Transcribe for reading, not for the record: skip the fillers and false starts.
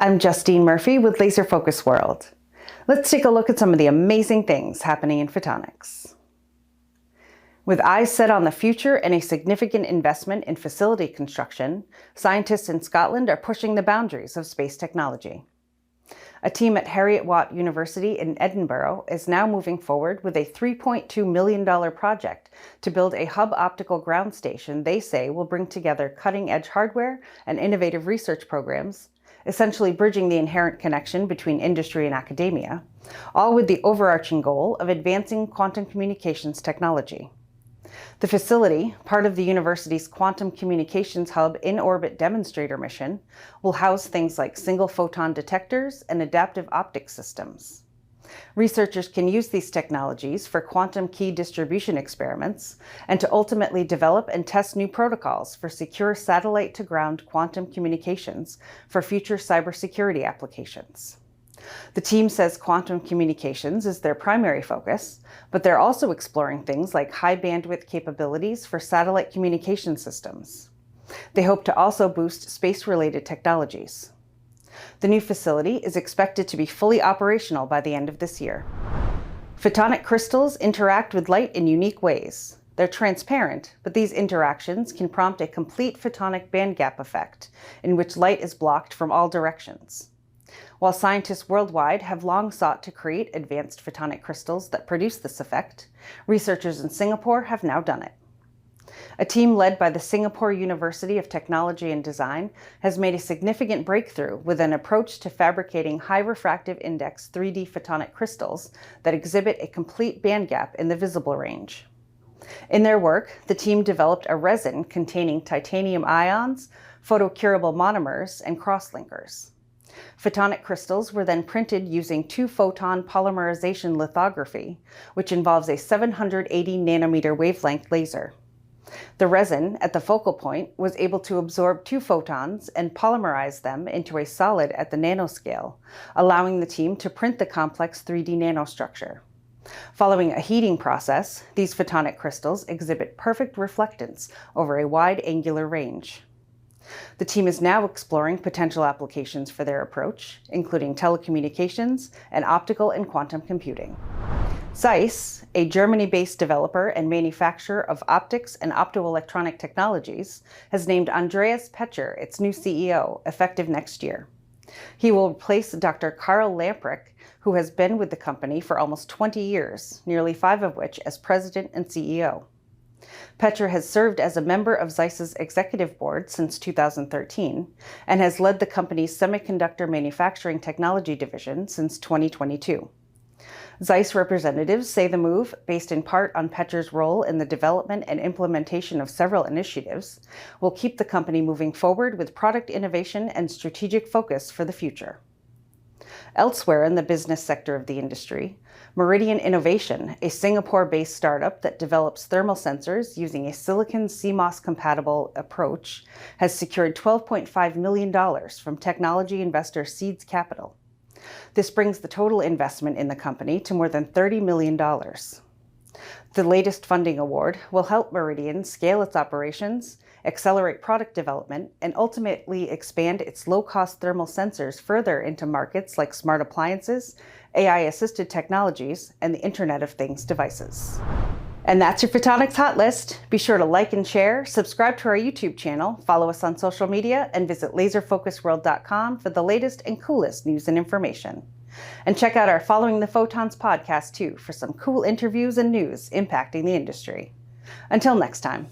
I'm Justine Murphy with Laser Focus World. Let's take a look at some of the amazing things happening in photonics. With eyes set on the future and a significant investment in facility construction, scientists in Scotland are pushing the boundaries of space technology. A team at Heriot-Watt University in Edinburgh is now moving forward with a $3.2 million project to build a hub optical ground station they say will bring together cutting-edge hardware and innovative research programs, essentially bridging the inherent connection between industry and academia, all with the overarching goal of advancing quantum communications technology. The facility, part of the university's Quantum Communications Hub in-orbit demonstrator mission, will house things like single-photon detectors and adaptive optics systems. Researchers can use these technologies for quantum key distribution experiments and to ultimately develop and test new protocols for secure satellite-to-ground quantum communications for future cybersecurity applications. The team says quantum communications is their primary focus, but they're also exploring things like high bandwidth capabilities for satellite communication systems. They hope to also boost space-related technologies. The new facility is expected to be fully operational by the end of this year. Photonic crystals interact with light in unique ways. They're transparent, but these interactions can prompt a complete photonic bandgap effect, in which light is blocked from all directions. While scientists worldwide have long sought to create advanced photonic crystals that produce this effect, researchers in Singapore have now done it. A team led by the Singapore University of Technology and Design has made a significant breakthrough with an approach to fabricating high-refractive-index 3D photonic crystals that exhibit a complete bandgap in the visible range. In their work, the team developed a resin containing titanium ions, photocurable monomers, and crosslinkers. Photonic crystals were then printed using 2-photon polymerization lithography, which involves a 780 nanometer wavelength laser. The resin, at the focal point, was able to absorb 2 photons and polymerize them into a solid at the nanoscale, allowing the team to print the complex 3D nanostructure. Following a heating process, these photonic crystals exhibit perfect reflectance over a wide angular range. The team is now exploring potential applications for their approach, including telecommunications and optical and quantum computing. Zeiss, a Germany-based developer and manufacturer of optics and optoelectronic technologies, has named Andreas Pecher its new CEO, effective next year. He will replace Dr. Karl Lamprecht, who has been with the company for almost 20 years, nearly 5 of which as president and CEO. Pecher has served as a member of Zeiss's executive board since 2013 and has led the company's semiconductor manufacturing technology division since 2022. Zeiss representatives say the move, based in part on Pecher's role in the development and implementation of several initiatives, will keep the company moving forward with product innovation and strategic focus for the future. Elsewhere in the business sector of the industry, Meridian Innovation, a Singapore-based startup that develops thermal sensors using a silicon CMOS-compatible approach, has secured $12.5 million from technology investor Seeds Capital. This brings the total investment in the company to more than $30 million. The latest funding award will help Meridian scale its operations, accelerate product development, and ultimately expand its low-cost thermal sensors further into markets like smart appliances, AI-assisted technologies, and the Internet of Things devices. And that's your Photonics Hot List. Be sure to like and share, subscribe to our YouTube channel, follow us on social media, and visit laserfocusworld.com for the latest and coolest news and information. And check out our Following the Photons podcast too for some cool interviews and news impacting the industry. Until next time.